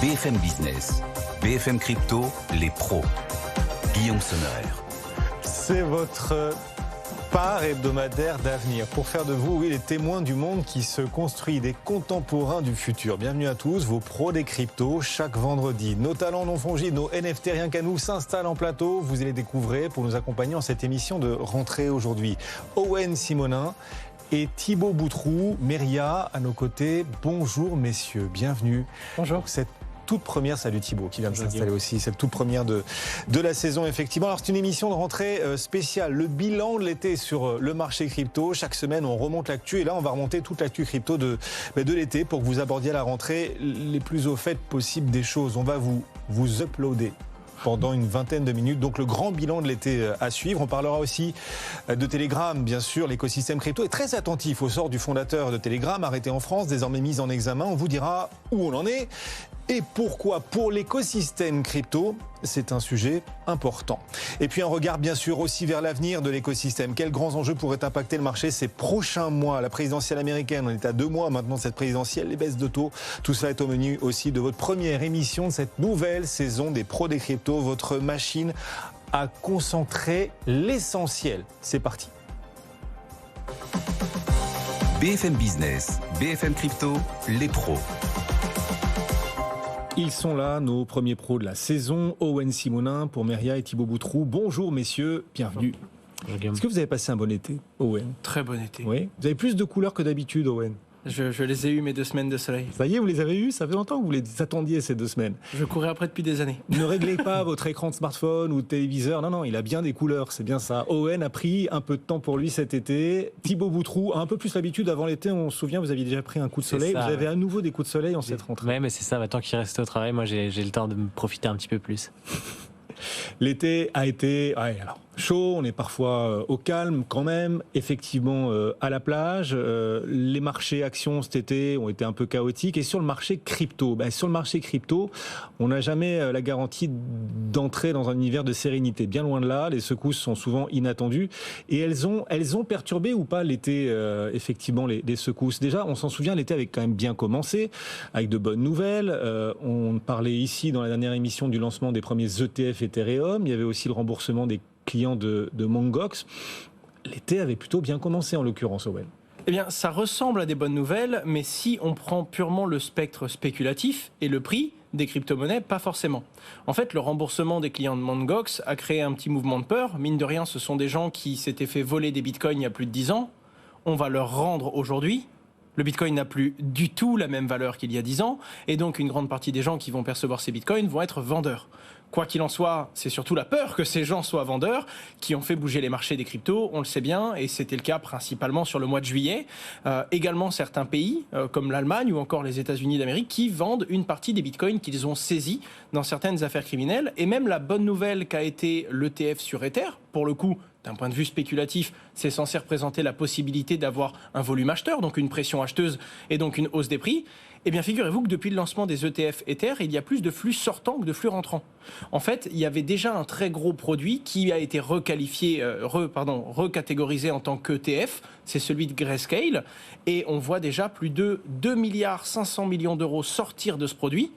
BFM Business, BFM Crypto, les pros. Guillaume Sommerer. C'est votre part hebdomadaire d'avenir pour faire de vous, les témoins du monde qui se construit, des contemporains du futur. Bienvenue à tous, vos pros des cryptos, chaque vendredi. Nos talents non fongibles, nos NFT rien qu'à nous s'installent en plateau. Vous allez découvrir pour nous accompagner en cette émission de rentrée aujourd'hui. Owen Simonin et Thibaut Boutroux, Meria à nos côtés. Bonjour messieurs, bienvenue. Bonjour. Cette toute première, salut Thibaut qui vient de s'installer aussi, cette toute première de la saison effectivement. Alors c'est une émission de rentrée spéciale, le bilan de l'été sur le marché crypto. Chaque semaine on remonte l'actu et là on va remonter toute l'actu crypto de l'été pour que vous abordiez à la rentrée les plus au fait possibles des choses. On va vous uploader pendant une vingtaine de minutes. Donc le grand bilan de l'été à suivre. On parlera aussi de Telegram, bien sûr. L'écosystème crypto est très attentif au sort du fondateur de Telegram, arrêté en France, désormais mis en examen. On vous dira où on en est et pourquoi. Pour l'écosystème crypto, c'est un sujet important. Et puis un regard bien sûr aussi vers l'avenir de l'écosystème. Quels grands enjeux pourraient impacter le marché ces prochains mois? La présidentielle américaine, on est à 2 mois maintenant de cette présidentielle, les baisses de taux. Tout cela est au menu aussi de votre première émission de cette nouvelle saison des pros des cryptos, votre machine à concentrer l'essentiel. C'est parti. BFM Business, BFM Crypto, les pros. Ils sont là, nos premiers pros de la saison. Owen Simonin pour Meria et Thibaut Boutroux. Bonjour messieurs, bienvenue. Bonjour. Est-ce que vous avez passé un bon été, Owen? Très bon été. Oui. Vous avez plus de couleurs que d'habitude, Owen? Je les ai eus mes 2 semaines de soleil. Ça y est, vous les avez eus? Ça fait longtemps que vous les attendiez ces 2 semaines. Je courais après depuis des années. Ne réglez pas votre écran de smartphone ou de téléviseur. Non, il a bien des couleurs, c'est bien ça. Owen a pris un peu de temps pour lui cet été. Thibaut Boutroux a un peu plus l'habitude. Avant l'été, on se souvient, vous aviez déjà pris un coup de soleil. Ça, vous avez à nouveau des coups de soleil en cette rentrée. Ouais, mais c'est ça, tant qu'il reste au travail, moi j'ai le temps de me profiter un petit peu plus. L'été a été chaud, on est parfois au calme quand même, effectivement à la plage. Les marchés actions cet été ont été un peu chaotiques. Et sur le marché crypto, on n'a jamais la garantie d'entrer dans un univers de sérénité. Bien loin de là, les secousses sont souvent inattendues. Et elles ont perturbé ou pas l'été, effectivement, les secousses. Déjà, on s'en souvient, l'été avait quand même bien commencé, avec de bonnes nouvelles. On parlait ici, dans la dernière émission, du lancement des premiers ETF Ethereum. Il y avait aussi le remboursement des clients de Mt. Gox. L'été avait plutôt bien commencé en l'occurrence, Owen. Eh bien, ça ressemble à des bonnes nouvelles, mais si on prend purement le spectre spéculatif et le prix des crypto-monnaies, pas forcément. En fait, le remboursement des clients de Mt. Gox a créé un petit mouvement de peur. Mine de rien, ce sont des gens qui s'étaient fait voler des bitcoins il y a plus de 10 ans. On va leur rendre aujourd'hui. Le bitcoin n'a plus du tout la même valeur qu'il y a 10 ans, et donc une grande partie des gens qui vont percevoir ces bitcoins vont être vendeurs. Quoi qu'il en soit, c'est surtout la peur que ces gens soient vendeurs qui ont fait bouger les marchés des cryptos, on le sait bien, et c'était le cas principalement sur le mois de juillet. Également certains pays, comme l'Allemagne ou encore les États-Unis d'Amérique, qui vendent une partie des bitcoins qu'ils ont saisis dans certaines affaires criminelles. Et même la bonne nouvelle qu'a été l'ETF sur Ether, pour le coup, d'un point de vue spéculatif, c'est censé représenter la possibilité d'avoir un volume acheteur, donc une pression acheteuse et donc une hausse des prix. Eh bien, figurez-vous que depuis le lancement des ETF Ether, il y a plus de flux sortants que de flux rentrants. En fait, il y avait déjà un très gros produit qui a été recatégorisé en tant qu'ETF, c'est celui de Grayscale, et on voit déjà plus de 2,5 milliards d'euros sortir de ce produit.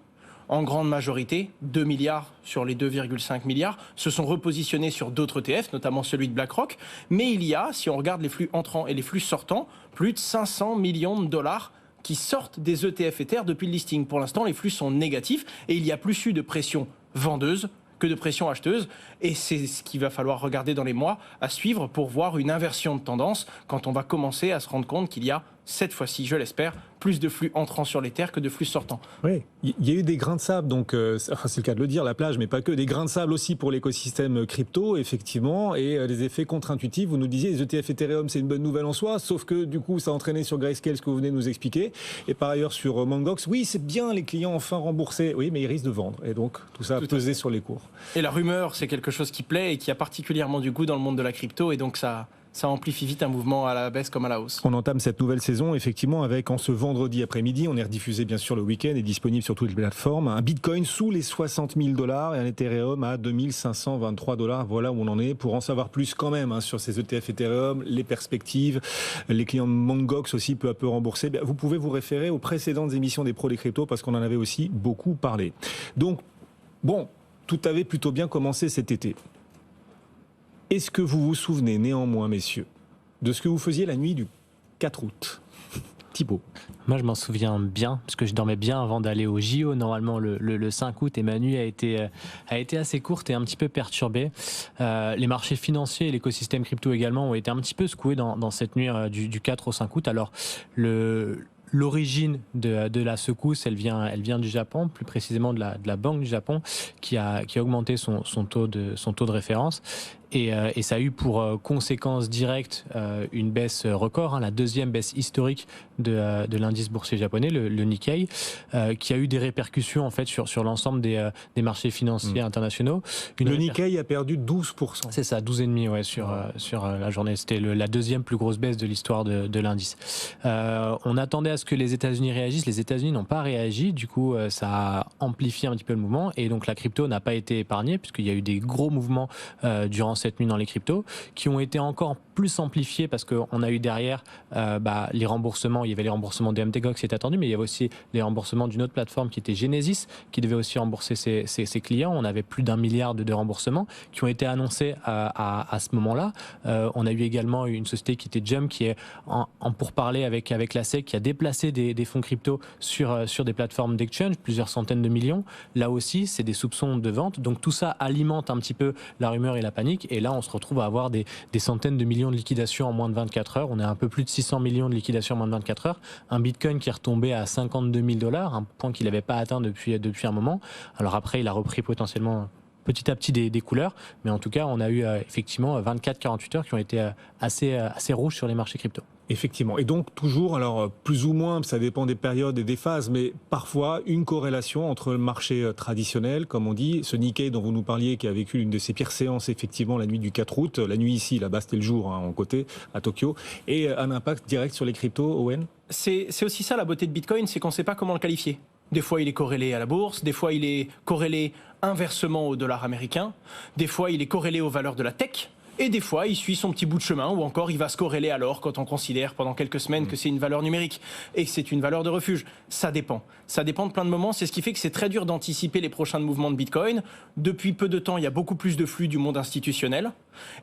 En grande majorité, 2 milliards sur les 2,5 milliards se sont repositionnés sur d'autres ETF, notamment celui de BlackRock. Mais il y a, si on regarde les flux entrants et les flux sortants, plus de 500 millions de dollars qui sortent des ETF Ether depuis le listing. Pour l'instant, les flux sont négatifs et il y a plus eu de pression vendeuse que de pression acheteuse. Et c'est ce qu'il va falloir regarder dans les mois à suivre pour voir une inversion de tendance quand on va commencer à se rendre compte qu'il y a, cette fois-ci, je l'espère, plus de flux entrants sur les terres que de flux sortants. Oui, il y a eu des grains de sable, donc c'est le cas de le dire, la plage, mais pas que, des grains de sable aussi pour l'écosystème crypto, effectivement, et des effets contre-intuitifs. Vous nous disiez, les ETF Ethereum, c'est une bonne nouvelle en soi, sauf que du coup, ça a entraîné sur Grayscale ce que vous venez de nous expliquer, et par ailleurs sur Mt. Gox, oui, c'est bien, les clients enfin remboursés, oui, mais ils risquent de vendre, et donc tout ça a pesé sur les cours. Et la rumeur, c'est quelque chose qui plaît et qui a particulièrement du goût dans le monde de la crypto, et donc ça ça amplifie vite un mouvement à la baisse comme à la hausse. On entame cette nouvelle saison effectivement avec, en ce vendredi après-midi, on est rediffusé bien sûr le week-end et disponible sur toutes les plateformes, un Bitcoin sous les $60 000 et un Ethereum à $2523. Voilà où on en est. Pour en savoir plus quand même sur ces ETF Ethereum, les perspectives, les clients de Mt. Gox aussi peu à peu remboursés, vous pouvez vous référer aux précédentes émissions des pros des cryptos parce qu'on en avait aussi beaucoup parlé. Donc, bon, tout avait plutôt bien commencé cet été. Est-ce que vous vous souvenez néanmoins, messieurs, de ce que vous faisiez la nuit du 4 août ? Thibaut. Moi, je m'en souviens bien, parce que je dormais bien avant d'aller au JO, normalement le 5 août, et ma nuit a été assez courte et un petit peu perturbée. Les marchés financiers et l'écosystème crypto également ont été un petit peu secoués dans cette nuit du 4 au 5 août. Alors, l'origine de la secousse, elle vient du Japon, plus précisément de la Banque du Japon, qui a augmenté son taux de référence. Et ça a eu pour conséquence directe une baisse record, la deuxième baisse historique de l'indice boursier japonais, le Nikkei, qui a eu des répercussions en fait sur l'ensemble des marchés financiers internationaux. Le Nikkei a perdu 12%. C'est ça, 12,5% sur la journée. C'était la deuxième plus grosse baisse de l'histoire de l'indice. On attendait à ce que les États-Unis réagissent. Les États-Unis n'ont pas réagi. Du coup, ça a amplifié un petit peu le mouvement. Et donc, la crypto n'a pas été épargnée puisqu'il y a eu des gros mouvements durant cette nuit dans les cryptos qui ont été encore plus amplifiés parce qu'on a eu derrière les remboursements. Il y avait les remboursements de Mt. Gox qui étaient attendus, mais il y avait aussi les remboursements d'une autre plateforme qui était Genesis, qui devait aussi rembourser ses clients. On avait plus d'1 milliard de remboursements qui ont été annoncés à ce moment-là. On a eu également une société qui était Jump, qui est en pourparlers avec la SEC, qui a déplacé des fonds crypto sur des plateformes d'exchange, plusieurs centaines de millions. Là aussi, c'est des soupçons de vente. Donc tout ça alimente un petit peu la rumeur et la panique. Et là, on se retrouve à avoir des centaines de millions de liquidations en moins de 24 heures. On est à un peu plus de 600 millions de liquidations en moins de 24 heures. Un Bitcoin qui est retombé à $52 000, un point qu'il n'avait pas atteint depuis un moment. Alors après, il a repris potentiellement petit à petit des couleurs, mais en tout cas, on a eu effectivement 24-48 heures qui ont été assez rouges sur les marchés crypto. Effectivement. Et donc, toujours, alors plus ou moins, ça dépend des périodes et des phases, mais parfois une corrélation entre le marché traditionnel, comme on dit, ce Nikkei dont vous nous parliez, qui a vécu l'une de ses pires séances, effectivement, la nuit du 4 août, la nuit ici, là-bas c'était le jour, en côté, à Tokyo, et un impact direct sur les cryptos, Owen ? C'est aussi ça la beauté de Bitcoin, c'est qu'on ne sait pas comment le qualifier. Des fois, il est corrélé à la bourse, des fois, il est corrélé inversement au dollar américain, des fois, il est corrélé aux valeurs de la tech. Et des fois, il suit son petit bout de chemin, ou encore il va se corréler à l'or quand on considère pendant quelques semaines que c'est une valeur numérique et que c'est une valeur de refuge. Ça dépend. Ça dépend de plein de moments. C'est ce qui fait que c'est très dur d'anticiper les prochains mouvements de Bitcoin. Depuis peu de temps, il y a beaucoup plus de flux du monde institutionnel.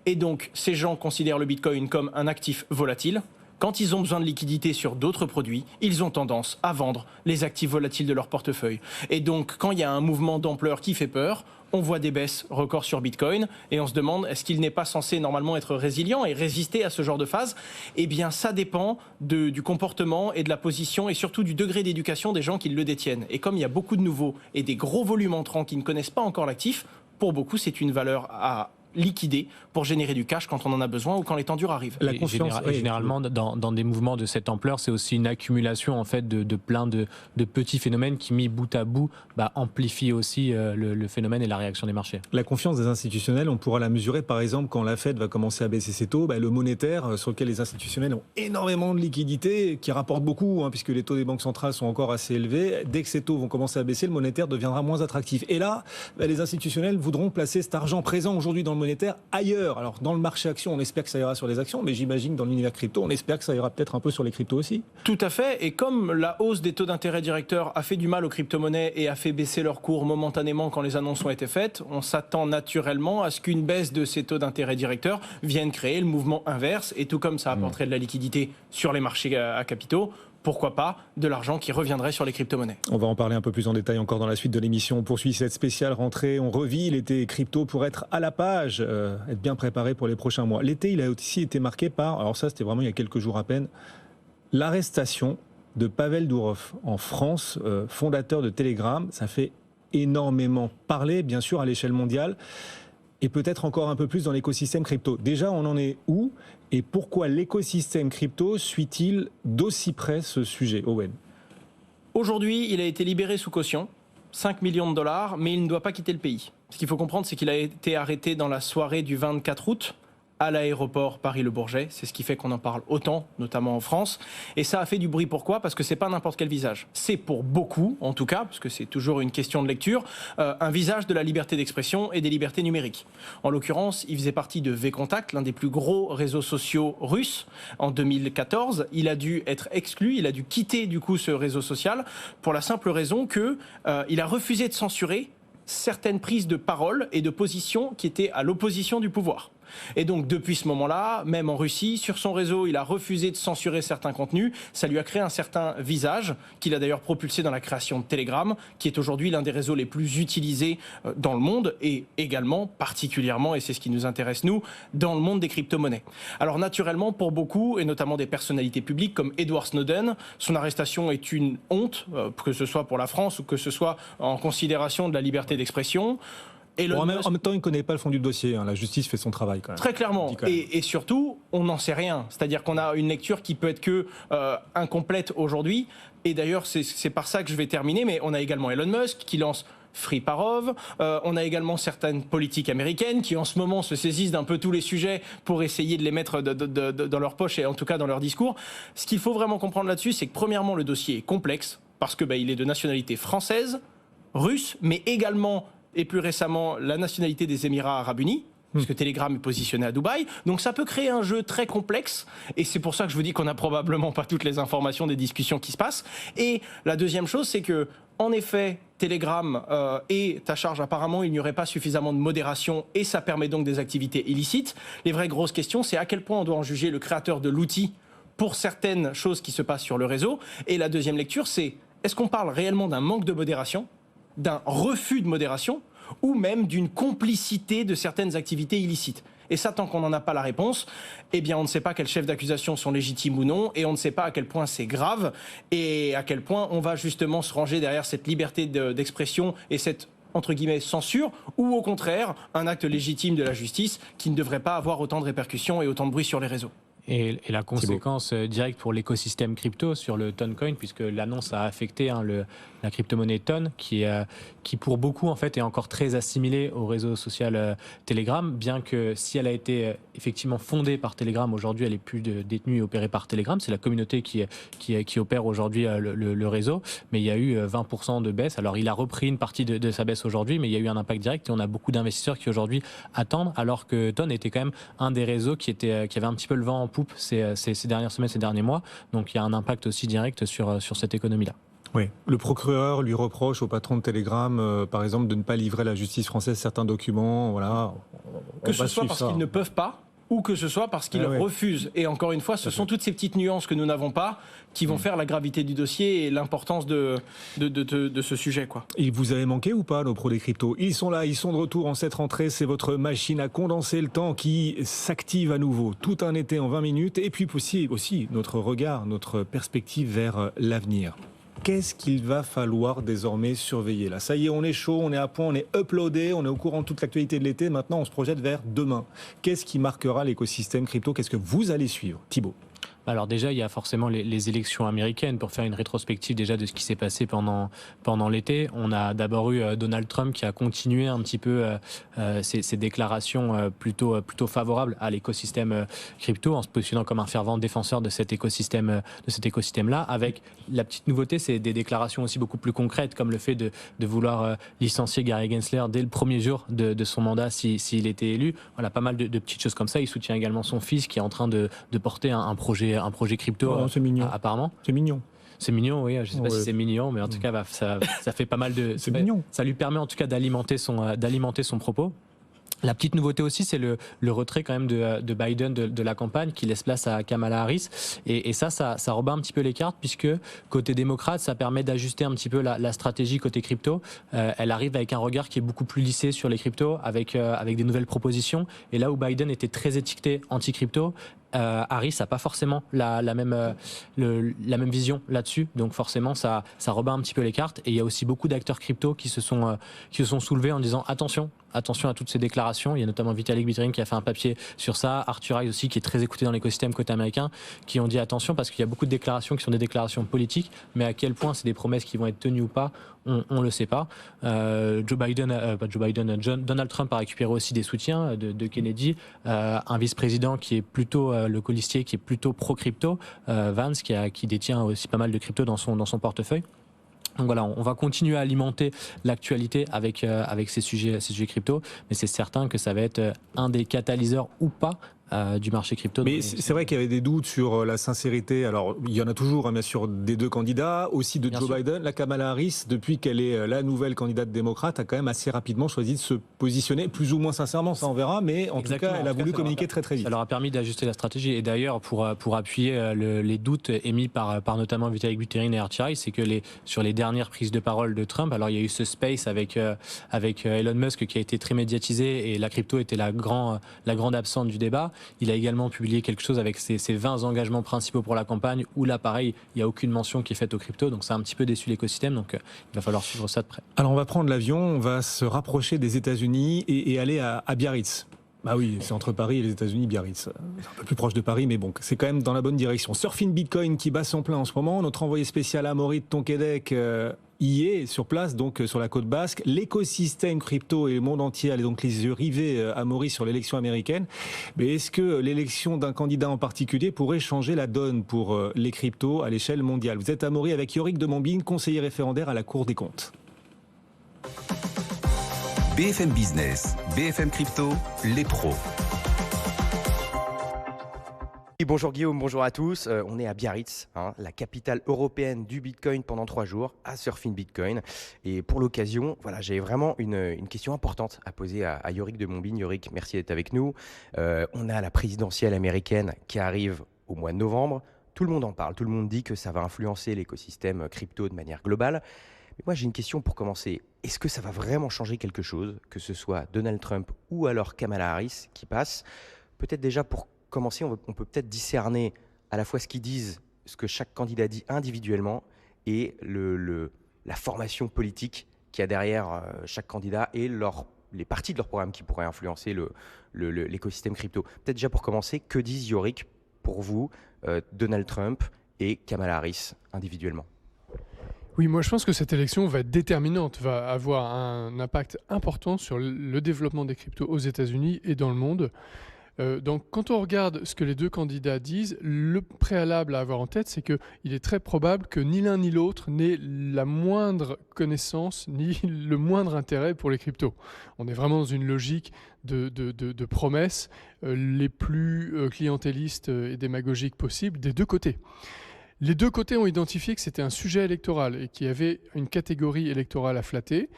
Et donc, ces gens considèrent le Bitcoin comme un actif volatile. Quand ils ont besoin de liquidité sur d'autres produits, ils ont tendance à vendre les actifs volatiles de leur portefeuille. Et donc, quand il y a un mouvement d'ampleur qui fait peur, on voit des baisses records sur Bitcoin et on se demande est-ce qu'il n'est pas censé normalement être résilient et résister à ce genre de phase ? Eh bien, ça dépend du comportement et de la position et surtout du degré d'éducation des gens qui le détiennent. Et comme il y a beaucoup de nouveaux et des gros volumes entrants qui ne connaissent pas encore l'actif, pour beaucoup, c'est une valeur à liquider pour générer du cash quand on en a besoin ou quand les temps durs arrivent. La confiance, généralement, dans des mouvements de cette ampleur, c'est aussi une accumulation en fait de plein de petits phénomènes qui, mis bout à bout, amplifient aussi le phénomène et la réaction des marchés. La confiance des institutionnels, on pourra la mesurer par exemple quand la Fed va commencer à baisser ses taux, le monétaire sur lequel les institutionnels ont énormément de liquidités, qui rapportent beaucoup, puisque les taux des banques centrales sont encore assez élevés. Dès que ces taux vont commencer à baisser, le monétaire deviendra moins attractif. Et là, les institutionnels voudront placer cet argent présent aujourd'hui dans le monétaire ailleurs. Alors dans le marché action, on espère que ça ira sur les actions, mais j'imagine que dans l'univers crypto, on espère que ça ira peut-être un peu sur les cryptos aussi. Tout à fait, et comme la hausse des taux d'intérêt directeurs a fait du mal aux crypto-monnaies et a fait baisser leur cours momentanément quand les annonces ont été faites, on s'attend naturellement à ce qu'une baisse de ces taux d'intérêt directeurs vienne créer le mouvement inverse, et tout comme ça apporterait de la liquidité sur les marchés à capitaux, pourquoi pas de l'argent qui reviendrait sur les crypto-monnaies. On va en parler un peu plus en détail encore dans la suite de l'émission. On poursuit cette spéciale rentrée, on revit l'été crypto pour être à la page, être bien préparé pour les prochains mois. L'été, il a aussi été marqué par, alors ça c'était vraiment il y a quelques jours à peine, l'arrestation de Pavel Durov en France, fondateur de Telegram. Ça fait énormément parler, bien sûr, à l'échelle mondiale. Et peut-être encore un peu plus dans l'écosystème crypto. Déjà, on en est où ? Et pourquoi l'écosystème crypto suit-il d'aussi près ce sujet, Owen ? Aujourd'hui, il a été libéré sous caution, 5 millions de $, mais il ne doit pas quitter le pays. Ce qu'il faut comprendre, c'est qu'il a été arrêté dans la soirée du 24 août, à l'aéroport Paris-Le Bourget. C'est ce qui fait qu'on en parle autant, notamment en France. Et ça a fait du bruit. Pourquoi ? Parce que c'est pas n'importe quel visage. C'est pour beaucoup, en tout cas, parce que c'est toujours une question de lecture, un visage de la liberté d'expression et des libertés numériques. En l'occurrence, il faisait partie de vContact, l'un des plus gros réseaux sociaux russes. En 2014, il a dû être exclu, il a dû quitter du coup ce réseau social pour la simple raison que il a refusé de censurer certaines prises de parole et de position qui étaient à l'opposition du pouvoir. Et donc depuis ce moment-là, même en Russie, sur son réseau, il a refusé de censurer certains contenus. Ça lui a créé un certain visage qu'il a d'ailleurs propulsé dans la création de Telegram, qui est aujourd'hui l'un des réseaux les plus utilisés dans le monde et également particulièrement, et c'est ce qui nous intéresse nous, dans le monde des crypto-monnaies. Alors naturellement, pour beaucoup, et notamment des personnalités publiques comme Edward Snowden, son arrestation est une honte, que ce soit pour la France ou que ce soit en considération de la liberté d'expression. En même temps, il ne connaît pas le fond du dossier. La justice fait son travail quand même. Très clairement. Et surtout, on n'en sait rien. C'est-à-dire qu'on a une lecture qui peut être que incomplète aujourd'hui. Et d'ailleurs, c'est par ça que je vais terminer. Mais on a également Elon Musk qui lance Free Parov. On a également certaines politiques américaines qui en ce moment se saisissent d'un peu tous les sujets pour essayer de les mettre dans leur poche et en tout cas dans leur discours. Ce qu'il faut vraiment comprendre là-dessus, c'est que premièrement, le dossier est complexe parce que il est de nationalité française, russe, mais également et plus récemment la nationalité des Émirats Arabes Unis, parce que Telegram est positionné à Dubaï. Donc ça peut créer un jeu très complexe, et c'est pour ça que je vous dis qu'on n'a probablement pas toutes les informations des discussions qui se passent. Et la deuxième chose, c'est que, en effet, Telegram est à charge. Apparemment, il n'y aurait pas suffisamment de modération, et ça permet donc des activités illicites. Les vraies grosses questions, c'est à quel point on doit en juger le créateur de l'outil pour certaines choses qui se passent sur le réseau. Et la deuxième lecture, c'est est-ce qu'on parle réellement d'un manque de modération, d'un refus de modération ou même d'une complicité de certaines activités illicites. Et ça, tant qu'on n'en a pas la réponse, eh bien, on ne sait pas quels chefs d'accusation sont légitimes ou non, et on ne sait pas à quel point c'est grave, et à quel point on va justement se ranger derrière cette liberté d'expression et cette, entre guillemets, censure, ou au contraire, un acte légitime de la justice qui ne devrait pas avoir autant de répercussions et autant de bruit sur les réseaux. Et la conséquence directe pour l'écosystème crypto sur le Toncoin, puisque l'annonce a affecté la crypto-monnaie Ton, qui pour beaucoup en fait est encore très assimilée au réseau social Telegram, bien que si elle a été effectivement fondée par Telegram, aujourd'hui elle est plus détenue et opérée par Telegram. C'est la communauté qui opère aujourd'hui le réseau, mais il y a eu 20% de baisse. Alors il a repris une partie de sa baisse aujourd'hui, mais il y a eu un impact direct et on a beaucoup d'investisseurs qui aujourd'hui attendent, alors que Ton était quand même un des réseaux qui avait un petit peu le vent en poupe ces dernières semaines, ces derniers mois. Donc il y a un impact aussi direct sur cette économie-là. Oui. Le procureur lui reproche au patron de Telegram, par exemple, de ne pas livrer à la justice française certains documents. Voilà. Que ce soit parce qu'ils ne peuvent pas, ou que ce soit parce qu'ils refusent. Et encore une fois, ce sont toutes ces petites nuances que nous n'avons pas qui vont faire la gravité du dossier et l'importance de ce sujet, quoi. Et vous avez manqué ou pas, nos pros des cryptos ? Ils sont là, ils sont de retour en cette rentrée. C'est votre machine à condenser le temps qui s'active à nouveau. Tout un été en 20 minutes. Et puis aussi notre regard, notre perspective vers l'avenir. Qu'est-ce qu'il va falloir désormais surveiller là ? Ça y est, on est chaud, on est à point, on est uploadé, on est au courant de toute l'actualité de l'été. Maintenant, on se projette vers demain. Qu'est-ce qui marquera l'écosystème crypto ? Qu'est-ce que vous allez suivre ? Thibaut ? Alors déjà, il y a forcément les élections américaines pour faire une rétrospective déjà de ce qui s'est passé pendant l'été. On a d'abord eu Donald Trump qui a continué un petit peu ses déclarations plutôt favorables à l'écosystème crypto en se positionnant comme un fervent défenseur de cet écosystème-là. Avec la petite nouveauté, c'est des déclarations aussi beaucoup plus concrètes, comme le fait de vouloir licencier Gary Gensler dès le premier jour de son mandat s'il était élu. Voilà, pas mal de petites choses comme ça. Il soutient également son fils qui est en train de porter un projet crypto, c'est mignon. Apparemment. C'est mignon. C'est mignon, oui. Je ne sais pas si c'est mignon, mais en tout cas, ça fait pas mal de... C'est mignon. Ça lui permet en tout cas d'alimenter son propos. La petite nouveauté aussi, c'est le retrait quand même de Biden de la campagne qui laisse place à Kamala Harris. Et ça rebat un petit peu les cartes puisque côté démocrate, ça permet d'ajuster un petit peu la stratégie côté crypto. Elle arrive avec un regard qui est beaucoup plus lissé sur les cryptos avec des nouvelles propositions. Et là où Biden était très étiqueté anti-crypto, Harris n'a pas forcément la même vision là-dessus, donc forcément ça rebat un petit peu les cartes. Et il y a aussi beaucoup d'acteurs crypto qui se sont soulevés en disant attention à toutes ces déclarations. Il y a notamment Vitalik Buterin qui a fait un papier sur ça, Arthur Hayes aussi qui est très écouté dans l'écosystème côté américain, qui ont dit attention parce qu'il y a beaucoup de déclarations qui sont des déclarations politiques, mais à quel point c'est des promesses qui vont être tenues ou pas, on le sait pas. Donald Trump a récupéré aussi des soutiens de Kennedy, un vice-président qui est plutôt le colistier qui est plutôt pro-crypto, Vance qui détient aussi pas mal de crypto dans son portefeuille. Donc voilà, on va continuer à alimenter l'actualité avec ces sujets crypto, mais c'est certain que ça va être un des catalyseurs ou pas du marché crypto. Mais c'est vrai qu'il y avait des doutes sur la sincérité. Alors, il y en a toujours, bien sûr, des deux candidats, aussi de Joe Biden. La Kamala Harris, depuis qu'elle est la nouvelle candidate démocrate, a quand même assez rapidement choisi de se positionner, plus ou moins sincèrement, ça on verra, mais en tout cas, elle a voulu communiquer très vite. Ça leur a permis d'ajuster la stratégie. Et d'ailleurs, pour appuyer les doutes émis par notamment Vitalik Buterin et Arthur Hayes, c'est que sur les dernières prises de parole de Trump, alors il y a eu ce space avec Elon Musk qui a été très médiatisé et la crypto était la grande absente du débat. Il a également publié quelque chose avec ses 20 engagements principaux pour la campagne, où là, pareil, il n'y a aucune mention qui est faite aux crypto, donc ça a un petit peu déçu l'écosystème, donc il va falloir suivre ça de près. Alors on va prendre l'avion, on va se rapprocher des États-Unis et aller à Biarritz. Bah oui, c'est entre Paris et les États-Unis, Biarritz. C'est un peu plus proche de Paris, mais bon, c'est quand même dans la bonne direction. Surfing Bitcoin qui bat son plein en ce moment. Notre envoyé spécial Amaury de Tonquédec y est sur place, donc sur la côte basque. L'écosystème crypto et le monde entier a donc les yeux rivés, Amaury, sur l'élection américaine. Mais est-ce que l'élection d'un candidat en particulier pourrait changer la donne pour les cryptos à l'échelle mondiale? Vous êtes Amaury avec Yorick de Montbine, conseiller référendaire à la Cour des comptes. BFM Business, BFM Crypto, les pros. Bonjour Guillaume, bonjour à tous. On est à Biarritz, la capitale européenne du Bitcoin pendant 3 jours, à Surfing Bitcoin. Et pour l'occasion, voilà, j'ai vraiment une question importante à poser à Yorick de Montbine. Yorick, merci d'être avec nous. On a la présidentielle américaine qui arrive au mois de novembre. Tout le monde en parle, tout le monde dit que ça va influencer l'écosystème crypto de manière globale. Mais moi, j'ai une question pour commencer. Est-ce que ça va vraiment changer quelque chose, que ce soit Donald Trump ou alors Kamala Harris qui passe? Peut-être déjà pour commencer, on peut peut-être discerner à la fois ce qu'ils disent, ce que chaque candidat dit individuellement et la formation politique qu'il y a derrière chaque candidat et les parties de leur programme qui pourraient influencer l'écosystème crypto. Peut-être déjà pour commencer, que disent Yorick pour vous, Donald Trump et Kamala Harris individuellement? Oui, moi je pense que cette élection va être déterminante, va avoir un impact important sur le développement des cryptos aux États-Unis et dans le monde. Donc quand on regarde ce que les deux candidats disent, le préalable à avoir en tête, c'est qu'il est très probable que ni l'un ni l'autre n'ait la moindre connaissance ni le moindre intérêt pour les cryptos. On est vraiment dans une logique de promesses les plus clientélistes et démagogiques possibles des deux côtés. Les deux côtés ont identifié que c'était un sujet électoral et qu'il y avait une catégorie électorale à flatter.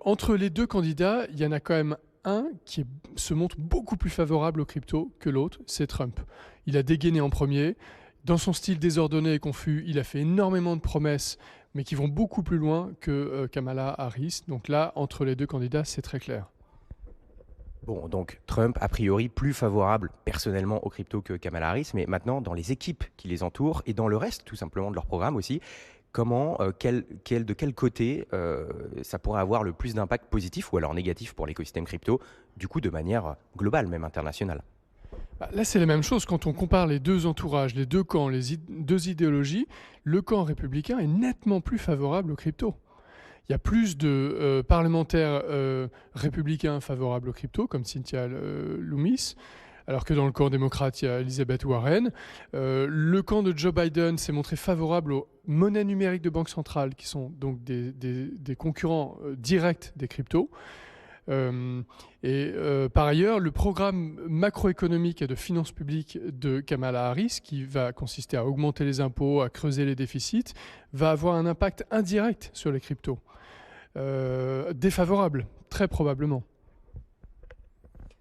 Entre les deux candidats, il y en a quand même un qui se montre beaucoup plus favorable aux cryptos que l'autre, c'est Trump. Il a dégainé en premier. Dans son style désordonné et confus, il a fait énormément de promesses, mais qui vont beaucoup plus loin que Kamala Harris. Donc là, entre les deux candidats, c'est très clair. Bon, donc Trump, a priori, plus favorable personnellement aux cryptos que Kamala Harris, mais maintenant, dans les équipes qui les entourent et dans le reste, tout simplement, de leur programme aussi, comment, de quel côté ça pourrait avoir le plus d'impact positif ou alors négatif pour l'écosystème crypto, du coup de manière globale, même internationale? Là, c'est la même chose. Quand on compare les deux entourages, les deux camps, les deux idéologies, le camp républicain est nettement plus favorable aux cryptos. Il y a plus de parlementaires républicains favorables aux cryptos, comme Cynthia Lummis, alors que dans le camp démocrate, il y a Elizabeth Warren. Le camp de Joe Biden s'est montré favorable aux monnaies numériques de banque centrale, qui sont donc des concurrents directs des cryptos. Par ailleurs, le programme macroéconomique et de finances publiques de Kamala Harris, qui va consister à augmenter les impôts, à creuser les déficits, va avoir un impact indirect sur les cryptos. Défavorable, très probablement.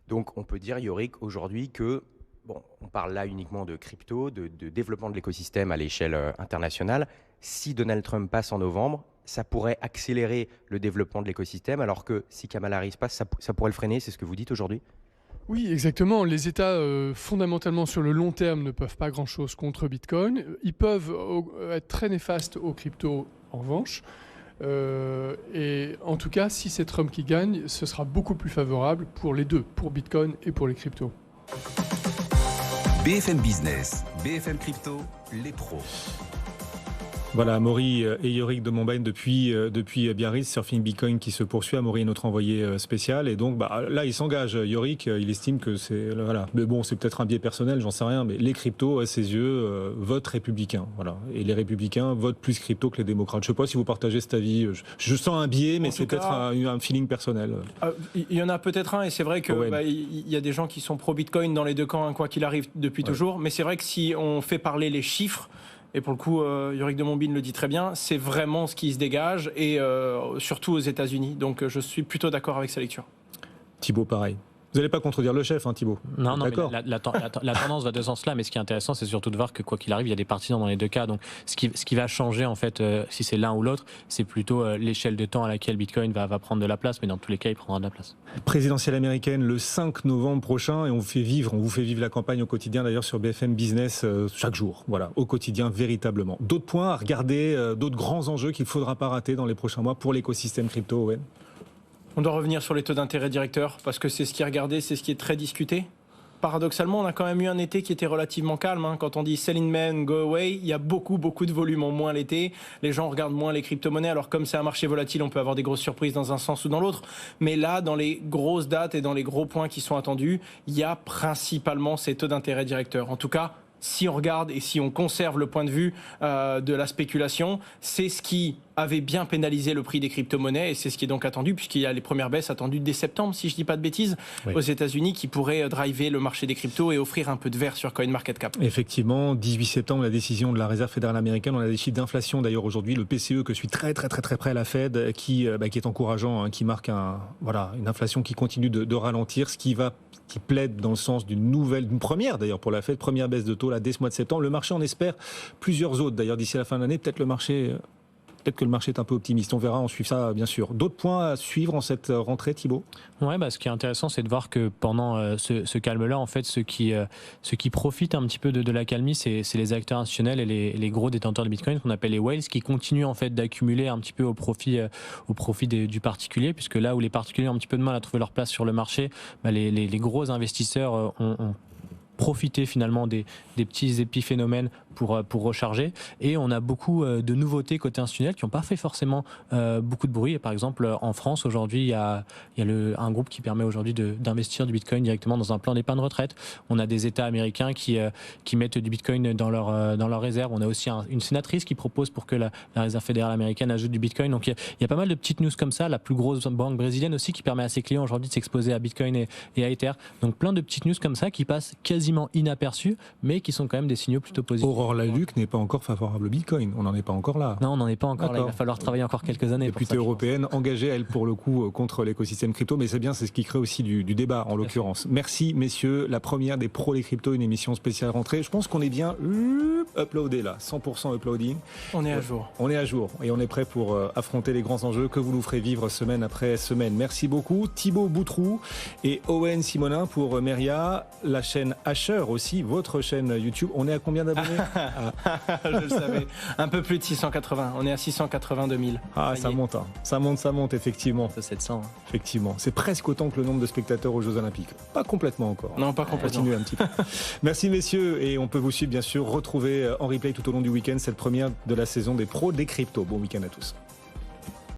Donc on peut dire, Yorick, aujourd'hui que, on parle là uniquement de crypto, de développement de l'écosystème à l'échelle internationale. Si Donald Trump passe en novembre, ça pourrait accélérer le développement de l'écosystème, alors que si Kamala Harris passe, ça pourrait le freiner, c'est ce que vous dites aujourd'hui? Oui, exactement. Les États, fondamentalement, sur le long terme, ne peuvent pas grand-chose contre Bitcoin. Ils peuvent être très néfastes aux cryptos, en revanche. Et en tout cas, si c'est Trump qui gagne, ce sera beaucoup plus favorable pour les deux, pour Bitcoin et pour les cryptos. BFM Business, BFM Crypto, les pros. Voilà, Amaury et Yorick de Montbaigne depuis Biarritz, Surfing Bitcoin qui se poursuit. Amaury est notre envoyé spécial et donc là il s'engage. Yorick, il estime que c'est voilà, mais bon c'est peut-être un biais personnel, j'en sais rien, mais les cryptos à ses yeux votent républicains, voilà, et les républicains votent plus crypto que les démocrates. Je sais pas si vous partagez cet avis. Je sens un biais, mais c'est peut-être un feeling personnel. Il y en a peut-être un et c'est vrai que il y a des gens qui sont pro Bitcoin dans les deux camps, hein, quoi qu'il arrive depuis toujours. Mais c'est vrai que si on fait parler les chiffres. Et pour le coup, Yorick de Montbaigne le dit très bien, c'est vraiment ce qui se dégage, et surtout aux États-Unis. Donc je suis plutôt d'accord avec sa lecture. Thibaut, pareil. Vous n'allez pas contredire le chef, hein, Thibaut? Non, mais la tendance va de ce sens-là, mais ce qui est intéressant, c'est surtout de voir que quoi qu'il arrive, il y a des partisans dans les deux cas. Donc ce qui va changer, en fait, si c'est l'un ou l'autre, c'est plutôt l'échelle de temps à laquelle Bitcoin va prendre de la place, mais dans tous les cas, il prendra de la place. Présidentielle américaine le 5 novembre prochain, et on vous fait vivre la campagne au quotidien, d'ailleurs sur BFM Business, chaque jour, voilà, au quotidien, véritablement. D'autres points à regarder, d'autres grands enjeux qu'il ne faudra pas rater dans les prochains mois pour l'écosystème crypto, Owen? On doit revenir sur les taux d'intérêt directeurs parce que c'est ce qui est regardé, c'est ce qui est très discuté. Paradoxalement, on a quand même eu un été qui était relativement calme. Hein. Quand on dit sell in May, go away, il y a beaucoup de volume en moins l'été. Les gens regardent moins les crypto-monnaies. Alors comme c'est un marché volatile, on peut avoir des grosses surprises dans un sens ou dans l'autre. Mais là, dans les grosses dates et dans les gros points qui sont attendus, il y a principalement ces taux d'intérêt directeurs. En tout cas, si on regarde et si on conserve le point de vue de la spéculation, c'est ce qui avait bien pénalisé le prix des crypto-monnaies et c'est ce qui est donc attendu puisqu'il y a les premières baisses attendues dès septembre, si je ne dis pas de bêtises, aux États-Unis qui pourraient driver le marché des cryptos et offrir un peu de vert sur CoinMarketCap. Effectivement, 18 septembre, la décision de la Réserve fédérale américaine. On a des chiffres d'inflation d'ailleurs aujourd'hui, le PCE que suit très près la Fed qui est encourageant, hein, qui marque une inflation qui continue de ralentir, qui plaide dans le sens d'une première d'ailleurs pour la Fed, première baisse de taux là dès ce mois de septembre. Le marché en espère plusieurs autres d'ailleurs d'ici la fin de l'année. Peut-être que le marché est un peu optimiste. On verra, on suit ça bien sûr. D'autres points à suivre en cette rentrée, Thibaut? Ouais, ce qui est intéressant, c'est de voir que pendant ce calme-là, en fait, ceux qui profitent un petit peu de la calmie, c'est les acteurs institutionnels et les gros détenteurs de Bitcoin, qu'on appelle les whales, qui continuent en fait d'accumuler un petit peu au profit du particulier, puisque là où les particuliers ont un petit peu de mal à trouver leur place sur le marché, les gros investisseurs ont profiter finalement des petits épiphénomènes pour recharger. Et on a beaucoup de nouveautés côté institutionnel qui n'ont pas fait forcément beaucoup de bruit. Et par exemple, en France, aujourd'hui, il y a un groupe qui permet aujourd'hui d'investir du Bitcoin directement dans un plan d'épargne retraite. On a des États américains qui mettent du Bitcoin dans leur réserve. On a aussi une sénatrice qui propose pour que la Réserve fédérale américaine ajoute du Bitcoin. Donc il y a pas mal de petites news comme ça. La plus grosse banque brésilienne aussi qui permet à ses clients aujourd'hui de s'exposer à Bitcoin et à Ether. Donc plein de petites news comme ça qui passent quasiment inaperçus, mais qui sont quand même des signaux plutôt positifs. Aurore Laluc n'est pas encore favorable au Bitcoin. On n'en est pas encore là. Non, on n'en est pas encore là. Il va falloir travailler encore quelques années. Députée européenne engagée, elle, pour le coup, contre l'écosystème crypto. Mais c'est bien, c'est ce qui crée aussi du débat, en l'occurrence. Merci, messieurs. La première des pros des cryptos, une émission spéciale rentrée. Je pense qu'on est bien uploadé là. 100% uploading. On est à jour. On est à jour. Et on est prêt pour affronter les grands enjeux que vous nous ferez vivre semaine après semaine. Merci beaucoup. Thibaut Boutroux et Owen Simonin pour Meria. La chaîne Asher aussi, votre chaîne YouTube. On est à combien d'abonnés? Je le savais. Un peu plus de 680. On est à 682 000. Ah, ça monte, hein. Ça monte, effectivement. C'est 700. Effectivement. C'est presque autant que le nombre de spectateurs aux Jeux Olympiques. Pas complètement encore. Non, pas complètement. Continuez un petit peu. Merci, messieurs. Et on peut vous suivre, bien sûr, retrouver en replay tout au long du week-end cette première de la saison des pros des cryptos. Bon week-end à tous.